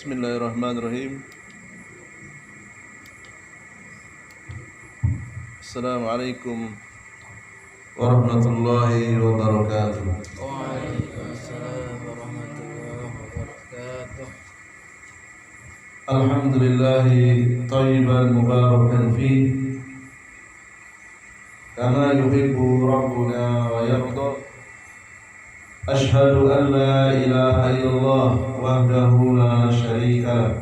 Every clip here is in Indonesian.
Bismillahirrahmanirrahim. Assalamualaikum warahmatullahi wabarakatuh. Waalaikumsalam warahmatullahi wabarakatuh. Alhamdulillahi thayyiban mubarakan fi kama yuhibbu rabbuna wa yarda. Ashhadu an la ilaha illallah wahdahu la syarika lah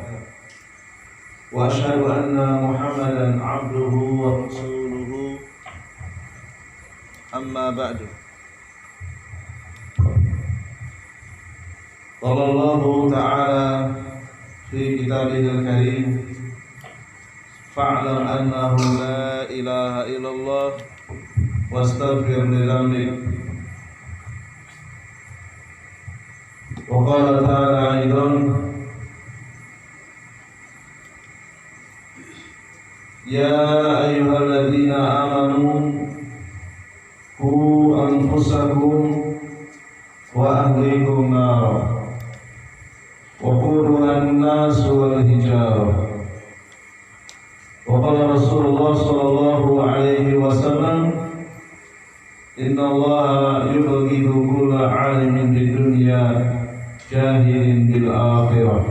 wa ashhadu anna Muhammadan abduhu wa rasuluhu. Amma ba'du. Qala Allah ta'ala fi kitabihil karim, fa'lam annahu la ilaha illallah wastaghfir li dhanbik. Wa qala ta'ala aidan, ya ayyuhalladzina amanu qu anfusakum wa ahlikum nara wa quduha an-nas wal hijarah. Wa qala Rasulullah sallallahu alaihi wasallam, inna Allaha yubghidu kulla 'alimin fid dunya jahilin bil akhirah.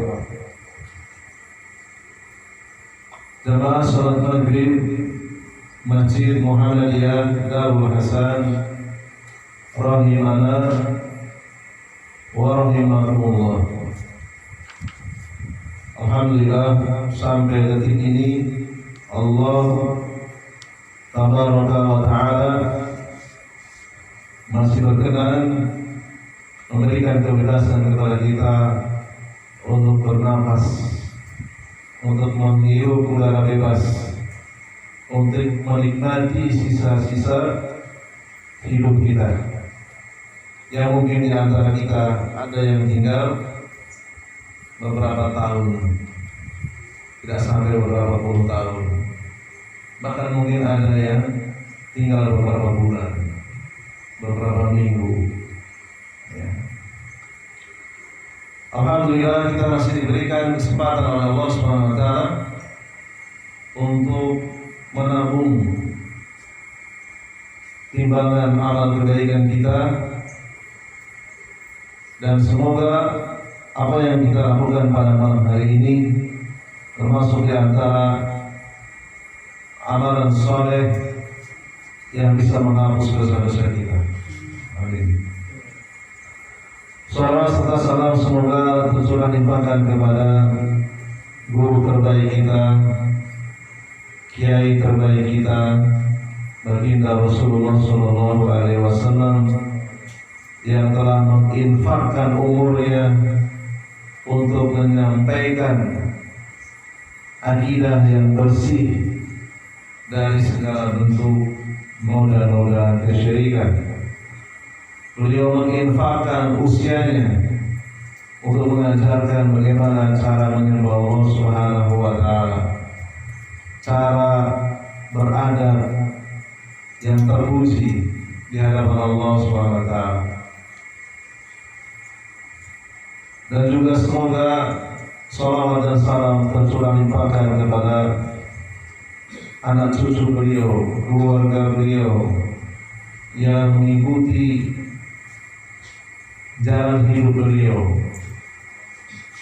Jamaah salat maghrib Masjid Muhammadiyah Darul Hasan rahimana wa rahimakumullah. Alhamdulillah, sampai detik ini Allah tabaraka wa ta'ala masih berkenan memberikan kebebasan kepada kita untuk bernapas, untuk menghirup udara bebas, untuk menikmati sisa-sisa hidup kita. Yang mungkin di antara kita ada yang tinggal beberapa tahun, tidak sampai beberapa puluh tahun, bahkan mungkin ada yang tinggal beberapa bulan, beberapa minggu. Ya. Alhamdulillah, kita masih diberikan kesempatan oleh Allah Subhanahu wa taala untuk menabung timbangan amal kebaikan kita, dan semoga apa yang kita lakukan pada malam hari ini termasuk di antara amalan soleh yang bisa menghapus dosa-dosa kita. Amin. Salawat serta salam semoga tercurah limpahkan kepada guru terbaik kita, kiai terbaik kita, baginda Rasulullah sallallahu alaihi wasallam, yang telah menginfakkan umurnya untuk menyampaikan akidah yang bersih dari segala bentuk noda-noda kesyirikan. Beliau menginfakkan usianya untuk mengajarkan bagaimana cara menyembah Allah Subhanahu wa taala, cara beradab yang terpuji di hadapan Allah Subhanahu wa taala. Dan juga semoga salawat dan salam tercurah limpahkan kepada anak cucu beliau, keluarga beliau yang mengikuti jalan hidup beliau,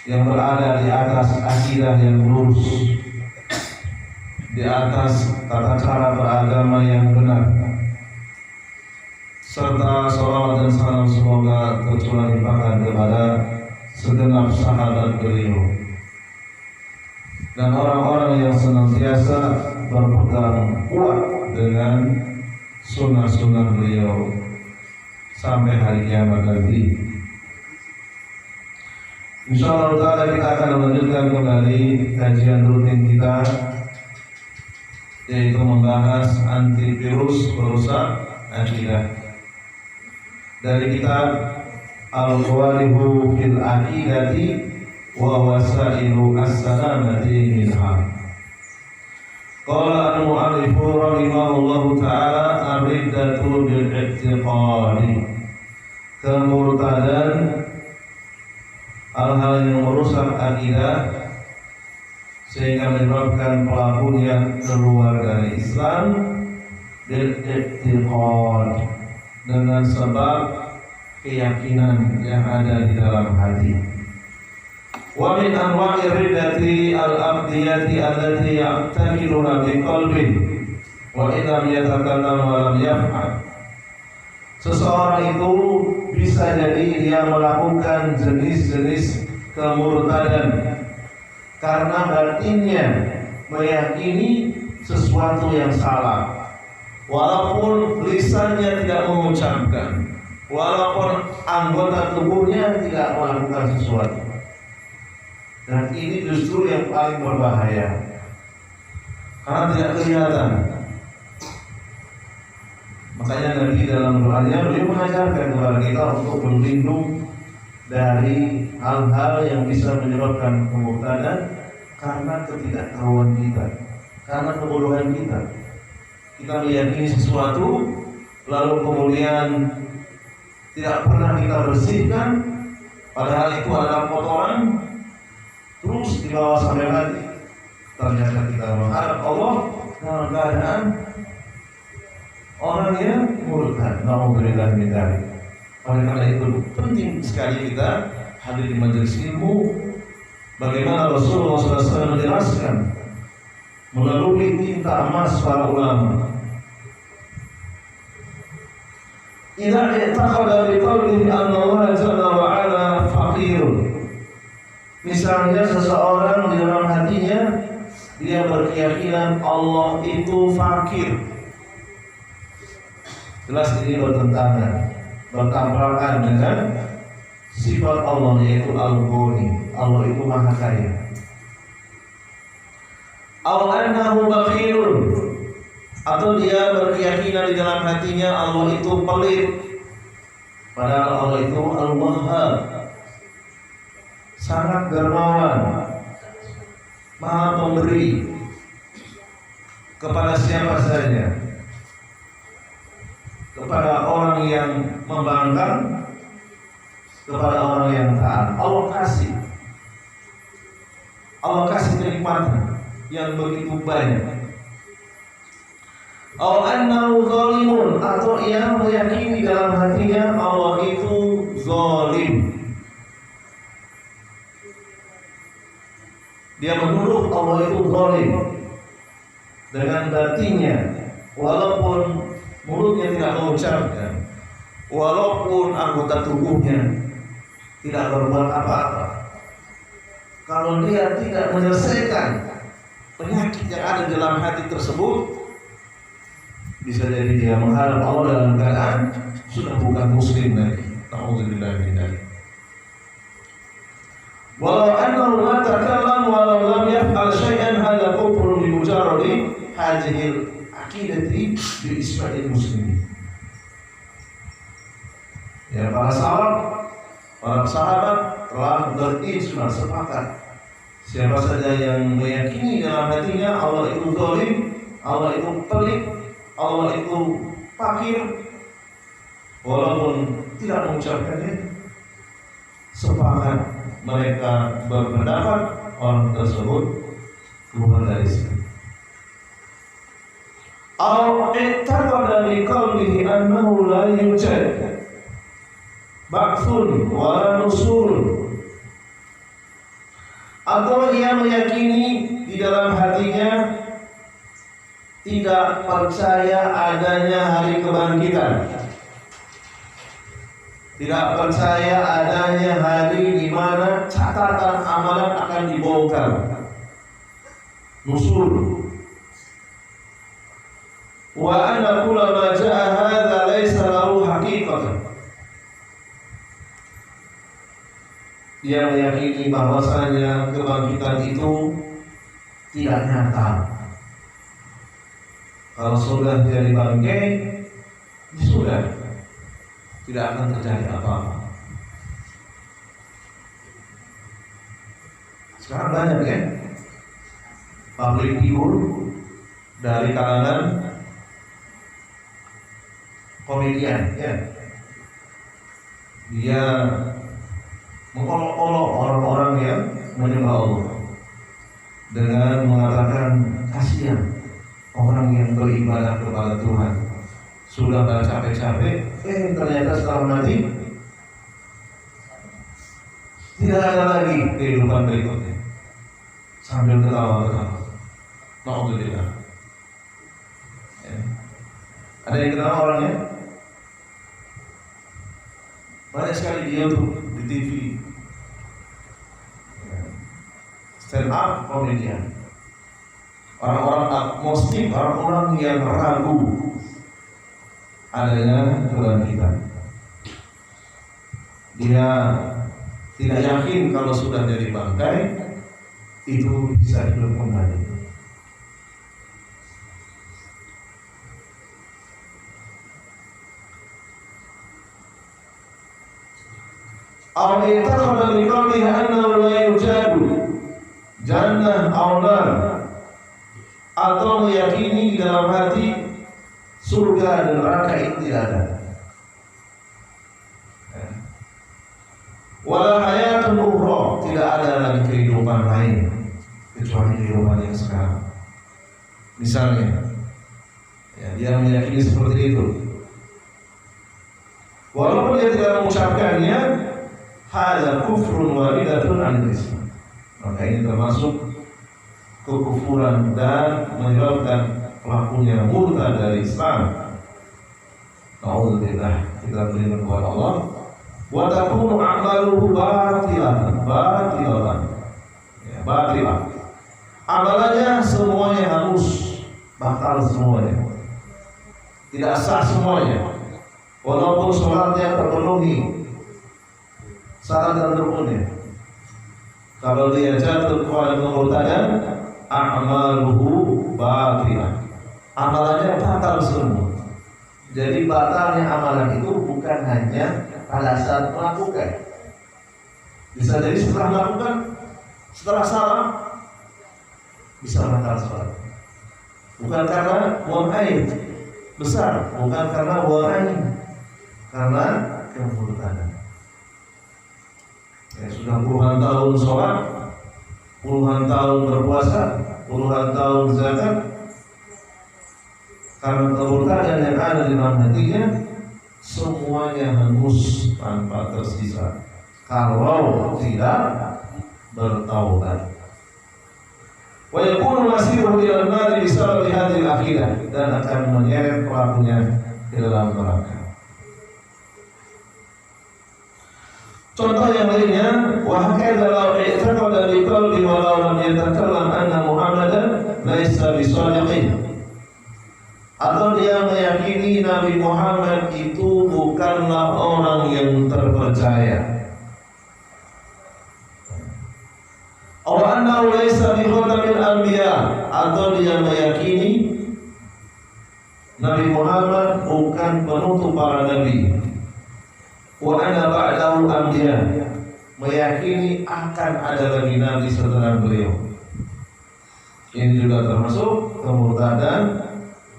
yang berada di atas akidah yang lurus, di atas tata cara beragama yang benar, serta salawat dan salam semoga tercurah limpahkan kepada segenap sahabat beliau dan orang-orang yang senantiasa berpegang kuat dengan sunnah-sunnah beliau sampai hari kiamat nanti. Insyaallah ta'ala kita akan melanjutkan kembali kajian rutin kita, yaitu membahas antivirus perusak akidah dari kitab Al-Qawalihu fil Aqidati wa Wasailu As-Salamati minha. Qala al-mu'allifu rahimahullahu ta'ala ar-riddatu bil-i'tiqadi kemurtadan, al hal yang merusak akidah sehingga menyebabkan pelakunya keluar dari Islam bil i'tiqad, dengan sebab keyakinan yang ada di dalam hati. Wa min anwa'i riddati al-abdiyati allati ya'taqiduha bi qalbin wa in lam yatakallam wa lam yaf'al. Seseorang itu bisa jadi dia melakukan jenis-jenis kemurtadan karena batinnya meyakini sesuatu yang salah, walaupun lisannya tidak mengucapkan, walaupun anggota tubuhnya tidak melakukan sesuatu. Dan ini justru yang paling berbahaya karena tidak kelihatan. Makanya Nabi dalam doanya beliau mengajarkan kepada kita untuk berlindung dari hal-hal yang bisa menyebabkan kemurtadan karena ketidaktahuan kita, karena kebodohan kita. Kita meyakini sesuatu lalu kemudian tidak pernah kita bersihkan, padahal itu adalah kotoran, terus dibawa sampai mati. Ternyata kita menghadap Allah dalam keadaan orang yang murtad. Nauzubillah min dzalik. Oleh karena itu penting sekali kita hadir di majelis ilmu. Bagaimana Rasulullah SAW menjelaskan melalui tinta emas para ulama. Idza i'taqada bi qalbihi anna Allah jalla wa ala faqir. Misalnya seseorang di dalam hatinya dia berkeyakinan Allah itu fakir. Jelas ini bertabrakan dengan sifat Allah, yaitu Al-Ghani. Allah itu maha kaya. Aw annahu bakhilun, atau dia berkeyakinan di dalam hatinya Allah itu pelit, padahal Allah itu Al-Wahhab, sangat dermawan, maha pemberi kepada siapa saja, kepada orang yang membangkang, kepada orang yang taat. Allah kasih kenikmatan yang begitu banyak. Aw annahu zalimun, atau ia meyakini dalam hatinya Allah itu zalim. Dia menuduh Allah itu zalim dengan batinnya, walaupun mulutnya tidak mengucapkan, walaupun anggota tubuhnya tidak berbuat apa-apa. Kalau dia tidak menyelesaikan penyakit yang ada dalam hati tersebut, bisa jadi dia menghadap Allah dalam keadaan sudah bukan muslim lagi. Nauzubillah min dzalik. Walau annahu la takallam walau lam yaf'al syai'an hadza kufrun bi mujarradi hadhihi aqidati bi isma'il muslimin. Ya, para sahabat telah berijma, sepakat, siapa saja yang meyakini dalam hatinya Allah itu zalim, Allah itu pelit, Allah itu fakir, walaupun tidak mengucapkannya, sepakat mereka berpendapat orang tersebut keluar dari Islam. Aw i'taqada bi qalbihi annahu la yujad ba'tsun wa nusurun, atau ia meyakini di dalam hatinya tidak percaya adanya hari kebangkitan, tidak percaya adanya hari di mana catatan amalan akan dibongkar. Nusul. Wa anna kulla ma jaa hadza laysa lahu haqiqatan. Dia meyakini bahwasanya kebangkitan itu tidak nyata. Kalau sudah jadi bangkai, sudah tidak akan terjadi apa-apa. Sekarang banyak ya public figure dari kalangan komedian, ya, dia mengolok-olok orang-orang yang menyembah Allah dengan mengatakan kasihan orang yang beribadah kepada Tuhan, sudah capek-capek, ternyata setelah mati tidak ada lagi kehidupan berikutnya, sambil ketawa-ketawa. Alhamdulillah. Ya. Ada yang kenal orangnya? Banyak sekali di YouTube, di TV. Stand up comedian. Orang-orang agnostik, orang-orang yang ragu adanya kebangkitan. Dia tidak yakin kalau sudah jadi bangkai itu bisa hidup kembali. Aw i'taqada bi qalbihi annahu la yujadu jannah aw nar, atau meyakini di dalam hati surga dan neraka itu tidak ada. Wala hayatun ukhra, tidak ada lagi kehidupan lain kecuali kehidupan yang sekarang. Misalnya, ya, dia meyakini seperti itu. Walaupun dia tidak mengucapkannya, hadza kufrun waridatun anil Islam. Maka ini termasuk kekufuran dan menyebabkan pelakunya murtad dari Islam. Alhamdulillah, kita beriman kepada Allah. Wa takunu a'maluhu batilan. Ya, batilan. Amalannya semuanya hangus, batal semuanya. Tidak sah semuanya. Walaupun sholatnya terpenuhi syarat dan rukunnya, kalau dia jatuh kepada kemurtadan, a'maluhu batilah, amalannya batal semua. Jadi batalnya amalan itu bukan hanya pada saat melakukan, bisa jadi setelah melakukan, setelah salah bisa batal sholat. Bukan karena buang air besar, bukan karena buang air, karena kemurtadan. Ya, sudah puluhan tahun sholat, puluhan tahun berpuasa, puluhan tahun zakat, karena kemurtadan yang ada di dalam hatinya, semuanya hangus tanpa tersisa kalau tidak bertaubat. Wa yakunu masiruhu ila an-nar bi sababi hadhihi al-aqidah, dan akan menyeret pelakunya ke dalam neraka. Contoh yang lainnya, wa hakadha law i'taqada bi qalbi wa law lam yatakallam anna Muhammadan laisa bisadiqin. Atau dia meyakini Nabi Muhammad itu bukanlah orang yang terpercaya. Aw annahu laisa bi khatamil anbiya, atau dia meyakini Nabi Muhammad bukan penutup para nabi. Wa ana ba'dahu anbiya, meyakini akan ada lagi nabi setelah beliau. Ini juga termasuk kemurtadan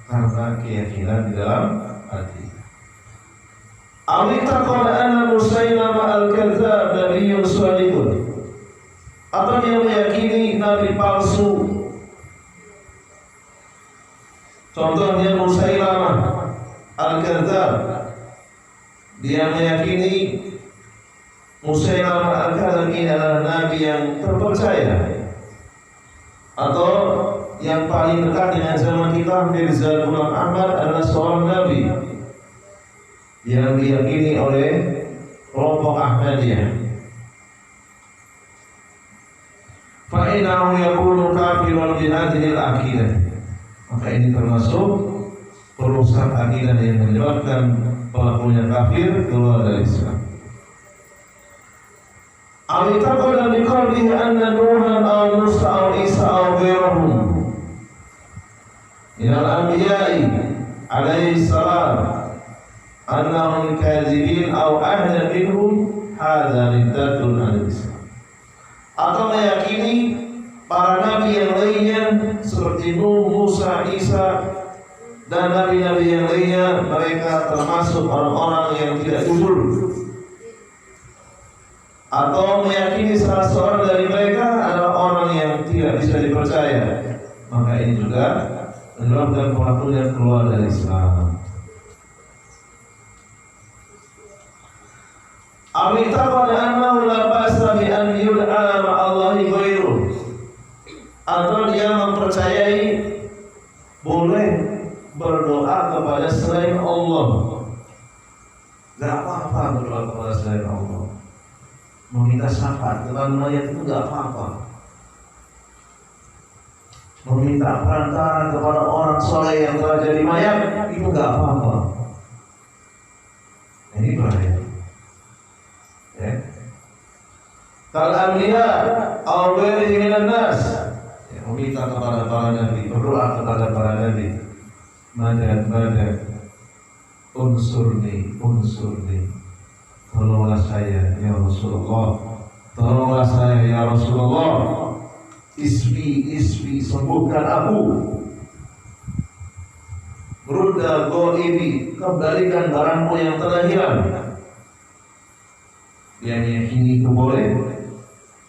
karena keyakinan di dalam hati. Awita qala anna Musailama al-kadzdzab nabiyyun shadiqun, atau dia meyakini nabi palsu. Contohnya Musailama al-kadzdzab, dia meyakini Musailama al-kadzdzab ini adalah nabi yang terpercaya, atau yang paling dekat dengan zaman kita, Mirza Ghulam Ahmad adalah seorang nabi yang diyakini oleh kelompok Ahmadiyah. Fa innahu yakunu kafiran bi hadhihi al-aqidah, maka ini termasuk perusak akidah yang menyebabkan pelakunya kafir, keluar dari Islam. Awitaqala bi qalbihi anna Nuhan aw Musa aw Isa aw ghairahum minal anbiya'i alaihi salam annahum kadzibin aw ahda minhum, hadza riddatun anil Islam. Atau meyakini para nabi yang lainnya seperti Nuh, Musa, Isa, dan nabi-nabi yang lainnya, mereka termasuk orang-orang yang tidak jujur. atau meyakini salah seorang dari mereka adalah orang yang tidak bisa dipercaya, maka ini juga menyebabkan pelakunya keluar dari Islam. Amitaqad annahu la ba'sa bi an yud'a ma'allahi ghairuh, atau dia mempercayai boleh berdoa kepada selain Allah. Gak apa-apa berdoa kepada selain Allah. Meminta syafaat dengan mayat itu gak apa-apa. Meminta perantara kepada orang soleh yang telah jadi mayat itu gak apa-apa. Ini bahaya. Ya. Kal anbiya aw ghairihi minan nas, meminta kepada para nabi, berdoa kepada para nabi, madad unsurni, tolonglah saya ya Rasulullah, tolonglah saya ya Rasulullah, isbi, sembuhkan aku, rudda ghaibi, kembalikan barangku yang telah hilang. Dia meyakini itu boleh,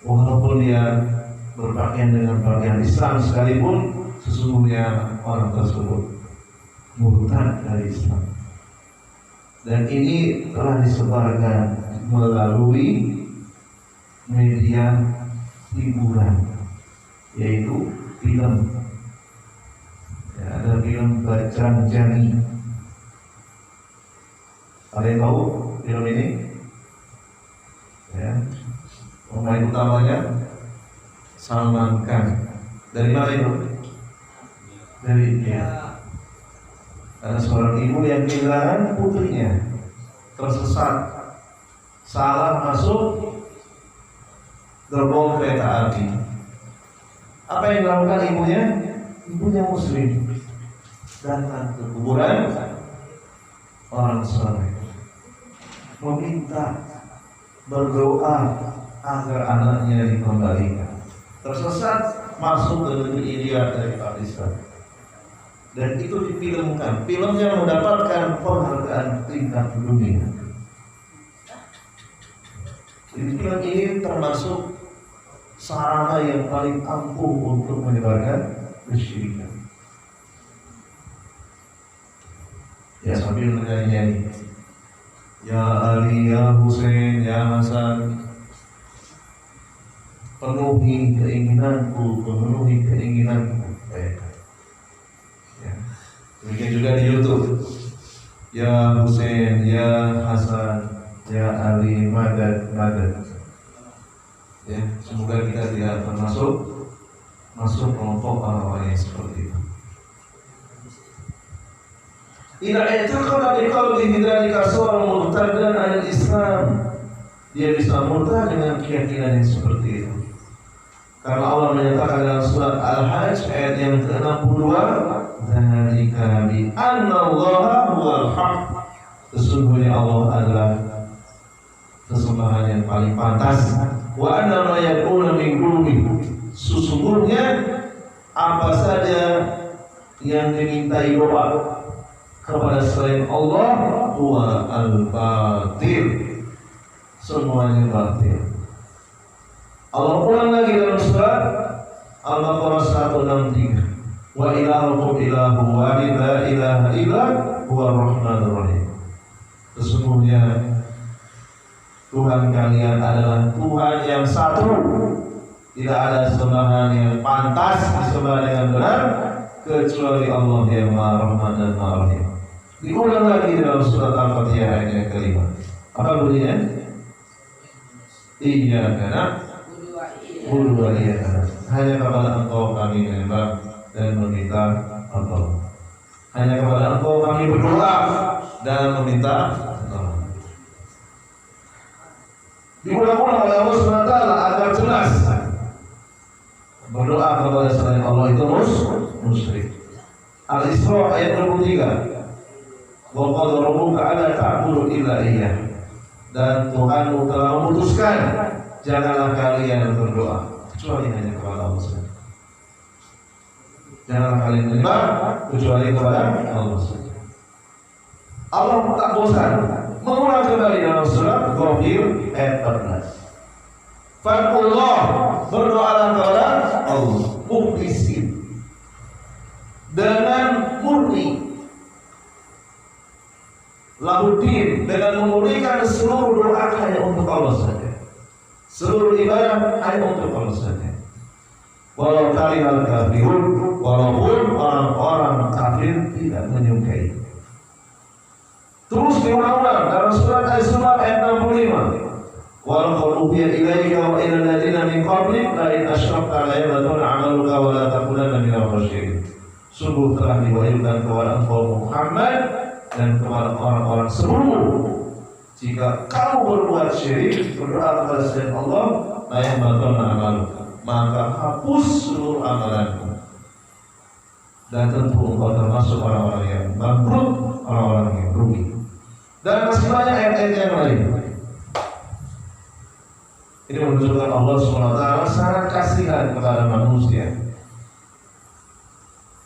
walaupun dia berpakaian dengan pakaian Islam sekalipun, sesungguhnya orang tersebut murtad dari Islam. Dan ini telah disebarkan melalui media hiburan, yaitu film. Ya, ada film Bajrang Jani. Kalian tahu film ini? Ya, pemain utamanya Salman Khan. Dari mana itu? Dari India. Ada seorang ibu yang kehilangan putrinya, tersesat, salah masuk gerbong kereta api. Apa yang dilakukan ibunya? Ibunya Muslim, datang ke kuburan orang soleh, meminta, berdoa agar anaknya dikembalikan. Tersesat, masuk ke negeri India dari Pakistan, dan itu difilmkan. Filmnya mendapatkan penghargaan tingkat dunia. Jadi film ini termasuk sarana yang paling ampuh untuk menyebarkan kesyirikan. Ya, sambil menyanyi, ya Ali, ya Hussein, ya Hasan, penuhi keinginanku. Ya. Demikian juga di YouTube, ya Hussein, ya Hasan, ya Ali, madad. Ya, semoga kita tidak masuk kelompok orang-orang yang seperti itu. Ila i'taqada bi qalbihi dzalika sara murtadan 'anil Islam. Dia bisa murtad dengan keyakinan yang seperti itu. Karena Allah menyatakan dalam surat Al-Hajj ayat yang ke-62, dzalika bi annallaha huwal haqq. Sesungguhnya Allah adalah sesembahan yang paling pantas. Wa anna ma yakunu min dunihi. Sesungguhnya apa saja yang dimintai doa kepada selain Allah huwa al-batil, semuanya batil. Allah ulang lagi dalam surat Al-Baqarah 163, wa ilahukum ilahu wahid la ilaha illa huwa ar-rahmanur rahim. Sesungguhnya Tuhan kalian adalah Tuhan yang satu, tidak ada sembahan yang pantas disembah dengan benar kecuali Allah yang Maha Rahman dan Maha Rahim. Diulang lagi dalam surat Al-Fatihah ayat yang kelima. Apa bunyinya? Iyyaka na'budu wa iyyaka nasta'in. Hanya kepada Engkau kami menyembah dan meminta tolong. Hanya kepada Engkau kami berdoa dan meminta tolong. Diulang-ulang oleh Allah SWT agar jelas berdoa kepada selain Allah itu musyrik. Al-Isra ayat 23. Wa qala rabbuka alla ta'budu illa iyyah. Dan Tuhanmu telah memutuskan janganlah kalian berdoa kecuali hanya kepada Allah saja. Janganlah kalian menyembah kecuali kepada Allah saja. Allah tak bosan mengulang kembali dalam surat Ghafir ayat 14. Fadullah, berdoalah kepada Allah, mukhlisin, dengan murni, lahudin, dengan memurnikan seluruh doa hanya untuk Allah saja, seluruh ibadah hanya untuk Allah saja. Walau karihal kafirun, walaupun orang-orang kafir tidak menyukai. Terus diulang-ulang dalam surat Az-Zumar ayat 65. Walau ubiya ilaika wa ilal ladina min qablik la in asyrakta la yabtun 'amaluka wa la takunanna minal khasirin. Sungguh telah diwahyukan kepada engkau Muhammad dan kepada orang-orang seluruh, jika kamu berbuat syirik, berdoa kepada selain Allah, la yabtun 'amaluka, maka hapus seluruh amalanmu. Dan tentu engkau termasuk orang-orang yang bangkrut, orang-orang yang rugi. Dan masih banyak ayat-ayat yang lain. Ini menunjukkan Allah SWT sangat kasihan kepada manusia.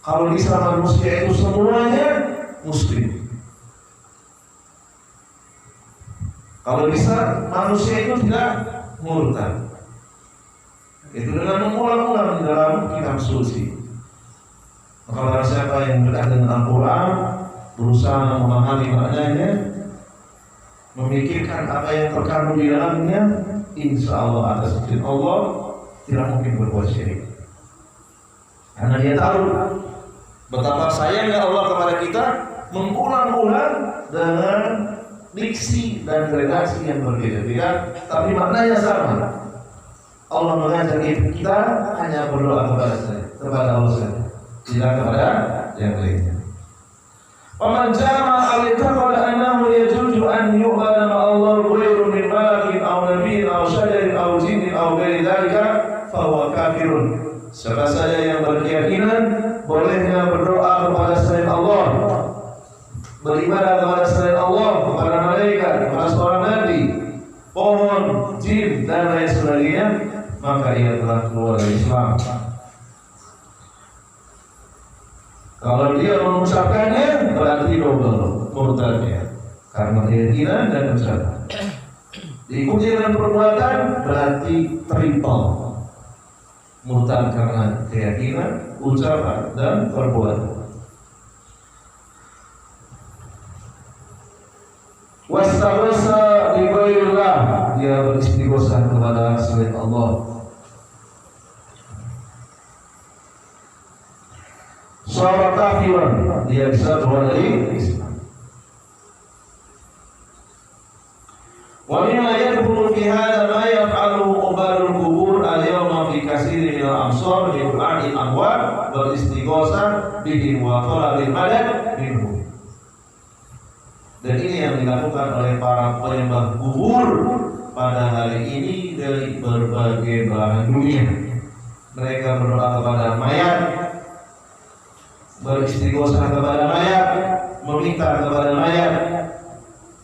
Kalau bisa manusia itu semuanya muslim. Kalau bisa manusia itu tidak murtad. Itu dengan mengulang-ulang di dalam kitab suci. Maka barang siapa yang dekat dengan Al-Quran, berusaha memahami maknanya, memikirkan apa yang terkandung di dalamnya, insya Allah atas izin Allah tidak mungkin berbuat syirik. Karena dia tahu betapa sayangnya Allah kepada kita, mengulang-ulang dengan diksi dan redaksi yang berbeda-beda, tapi maknanya sama. Allah mengajak kita hanya berdoa kepada Allah saja, tidak kepada yang lainnya. Faman jama'a al-i'tiqad annahu yajuzu an yu'bada Allah ghairu min malakin aw nabiyyin aw syajarin aw jinnin aw ghairi dzalika fa huwa kafirun. Siapa saja yang berkeyakinan bolehnya berdoa kepada selain Allah, beribadah kepada selain Allah, kepada malaikat, kepada seorang nabi, pohon, jin dan lain sebagainya, maka ia telah keluar dari Islam. Kalau dia mengucapkannya berarti double murtadnya, karena keyakinan dan ucapan. Diikuti dengan perbuatan berarti triple murtad, karena keyakinan, ucapan dan perbuatan. Wastaghasa bi ghairillah, dia beristighosah kepada selain Allah. Suara kafiran, dia bisa keluar dari Islam. Wa mimma yadkhulu fi hadha ma yaf'aluhu ubadul qubur al-yawma fi katsirin min al-amsar bi du'a'il amwat wal istighosah bihim wa talabil madad minhum. Dan ini yang dilakukan oleh para penyembah kubur pada hari ini dari berbagai belahan dunia. Mereka berdoa kepada mayat, beristighosah kepada mayat, meminta kepada mayat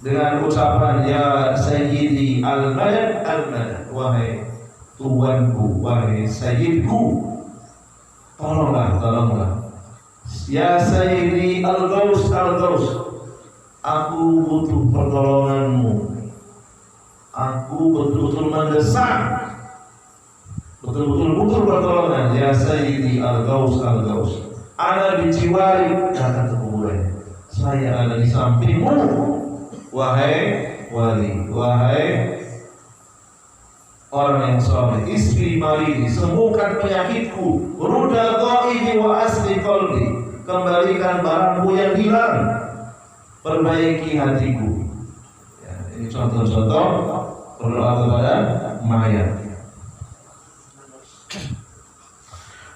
dengan ucapan ya sayyidi al-madad al-madad, wahai tuanku, wahai sayyidku, tolonglah. Ya sayyidi al-gaus al-gaus, aku butuh pertolonganmu, aku betul-betul mendesak, betul-betul butuh pertolongan. Ya sayyidi al-gaus al-gaus, ana bijiwari, datang ke kuburannya, saya ada di sampingmu, wahai wali, wahai orang yang saleh. Isri maridi, sembuhkan penyakitku. Ruda dhaibi wa asli qalbi, kembalikan barangku yang hilang, perbaiki hatiku. Ya, ini contoh-contoh berdoa kepada mayat.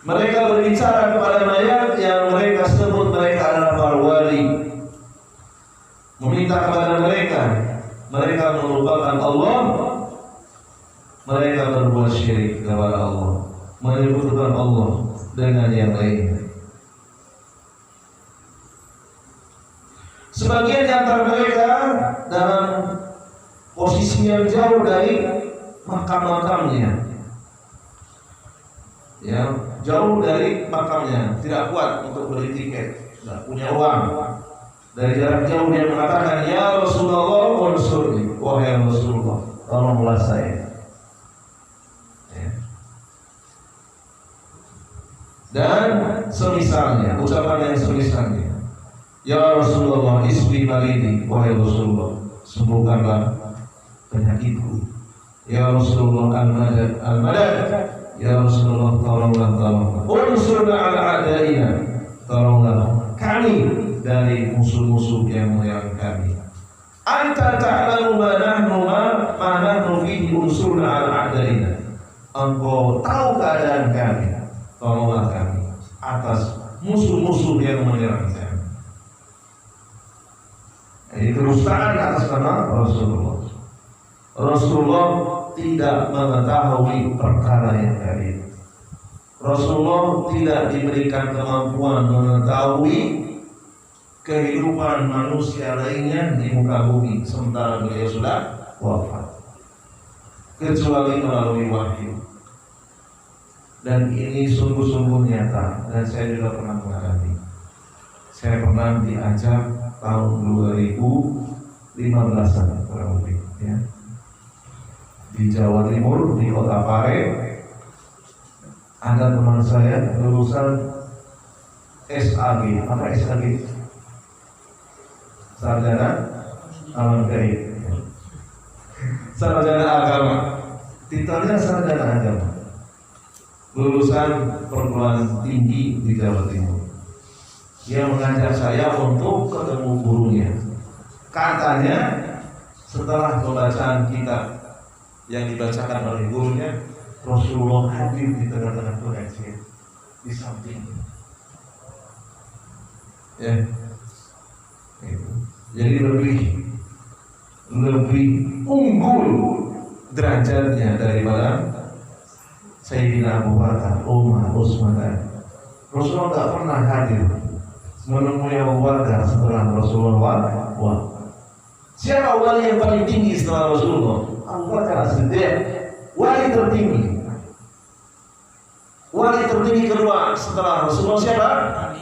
Mereka berbicara kepada mayat yang mereka sebut mereka adalah para wali, meminta kepada mereka. Mereka melupakan Allah, mereka berbuat syirik kepada Allah, menyebutkan Allah dengan yang lain. Sebagian di antara mereka dalam posisi yang jauh dari makam-makamnya, ya, jauh dari makamnya, tidak kuat untuk beli tiket, tidak punya uang. Dari jarak jauh dia mengatakan, ya Rasulullah, unsurni, wahai Rasulullah, tolonglah saya. dan semisalnya, ucapan yang semisalnya. Ya Rasulullah, isbi malidi, wahai Rasulullah, sembuhkanlah penyakitku. Ya Rasulullah, al-madad, al-madad. Ya Rasulullah, tolonglah. Unsurna ala a'daina, tolonglah kami dari musuh-musuh yang menyerang kami. Anta ta'lamu ma nahnu fihi, unsurna ala a'daina. Engkau tahu keadaan kami, tolonglah kami atas musuh-musuh yang menyerang kami. Ini kedustaan atas nama Rasulullah. Rasulullah tidak mengetahui perkara yang gaib. Rasulullah tidak diberikan kemampuan mengetahui kehidupan manusia lainnya di muka bumi sementara beliau sudah wafat, kecuali melalui wahyu. Dan ini sungguh-sungguh nyata, dan saya juga pernah mengalami. Saya pernah diajak tahun 2015-an kurang lebih, ya, di Jawa Timur, di Kota Pare. Ada teman saya lulusan SAG, apa SAG? Sarjana Alam Gaib, sarjana agama, titelnya sarjana agama, lulusan perguruan tinggi di Jawa Timur. Dia mengajak saya untuk ketemu gurunya. Katanya setelah pembacaan kitab yang dibacakan oleh gurunya, Rasulullah hadir di tengah-tengah pengajian di samping. Ya, jadi lebih unggul derajatnya daripada Sayyidina Abu Bakar, Umar, Utsman. Rasulullah tak pernah hadir menemui Abu Bakar setelah Rasulullah wafat. Siapa wali yang paling tinggi setelah Rasulullah? Abu Bakar As-Siddiq, wali tertinggi. Wali tertinggi kedua setelah Rasulullah siapa?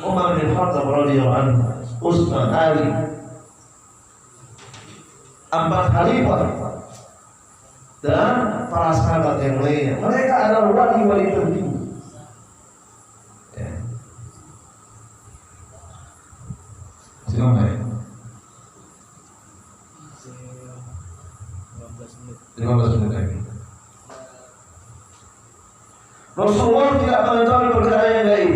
Umar bin Khattab radhiyallahu anhu, Utsman, Ali. 4 khalifah dan para sahabat yang lainnya. Mereka adalah wali-wali tertinggi. Silakan ya. 15 menit lagi. Rasulullah tidak mengetahui perkara yang gaib.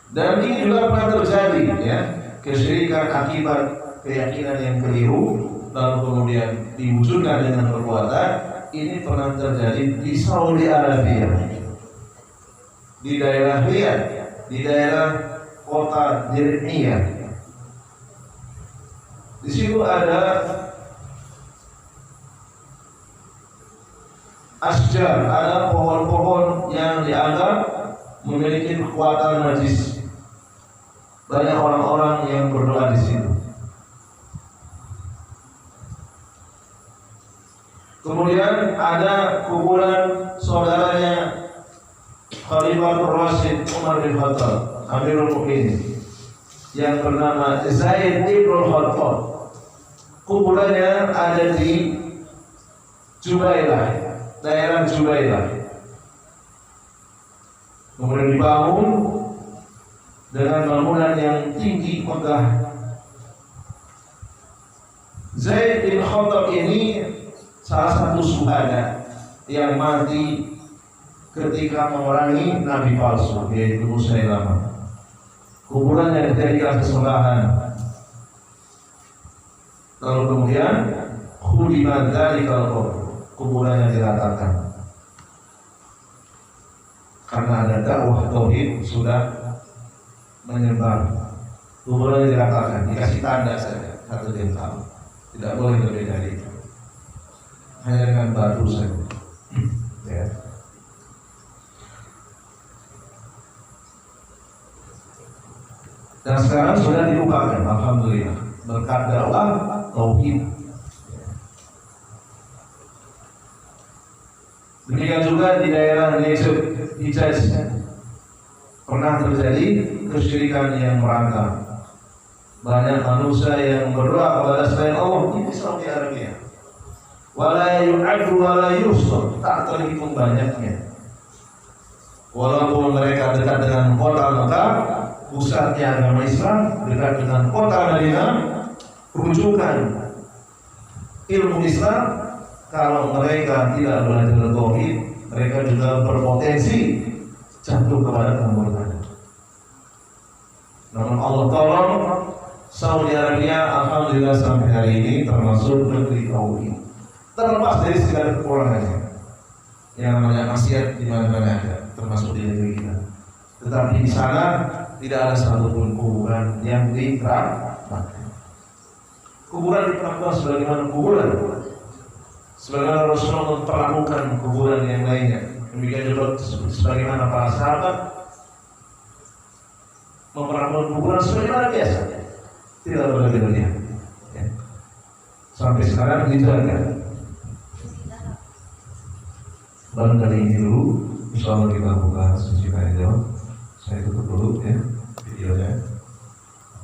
Dan ini juga pernah terjadi, ya, kesyirikan akibat keyakinan yang keliru lalu kemudian diwujudkan dengan perbuatan. Ini pernah terjadi di Saudi Arabia, di daerah Riyadh, di daerah kota Diriyah. Di situ ada asjar, ada pohon-pohon yang dianggap memiliki kekuatan najis. Banyak orang-orang yang berdoa di situ. Kemudian ada kuburan saudaranya Khalifatul Rasyid Umar bin Khattab, Amirul Mukminin, yang bernama Zaid bin Khattab. Kuburannya ada di Jubailah, daerah Jubailah. Kemudian dibangun dengan bangunan yang tinggi megah. Zaid bin Khattab ini salah satu syuhada yang mati ketika memerangi nabi palsu, yaitu Musailamah. Kuburannya dijadikan sesembahana. Lalu kemudian khudimat dzalikal qabr, kuburannya diratakan. Karena ada dakwah tauhid sudah menyebar, kuburannya diratakan, dikasih tanda saja 1 jengkal, tidak boleh lebih dari itu, hanya dengan batu saja. Ya. Dan sekarang sudah dilupakan, alhamdulillah, berkat dakwah tauhid. Demikian juga di daerah Hijaz, Pernah terjadi kesyirikan yang merata. Banyak manusia yang berdoa kepada selain Allah di Saudi Arabia. Wala yu'addu wala yusur, tak terhitung banyaknya. Walaupun mereka dekat dengan kota Mekah, pusatnya agama Islam, dekat dengan kota Madinah, rujukan ilmu Islam, kalau mereka tidak belajar tauhid, mereka juga berpotensi jatuh kepada kemurkaan. Namun Allah tolong Saudi Arabia alhamdulillah sampai hari ini termasuk negeri tauhid. Terlepas dari segala kekurangannya, yang namanya maksiat di mana-mana ada, termasuk di negeri kita. Tetapi di sana tidak ada satupun kuburan yang dikeramatkan. Kuburan diperlakukan sebagaimana kuburan, sebagaimana Rasulullah memperlakukan kuburan yang lainnya. Demikian juga sebagaimana para sahabat memperlakukan kuburan sebagaimana biasa, tidak berlebihan. Ya. Sampai sekarang dijaga. Barangkali ini dulu, insya Allah kita buka sesi tanya jawab. Saya tutup dulu ya videonya.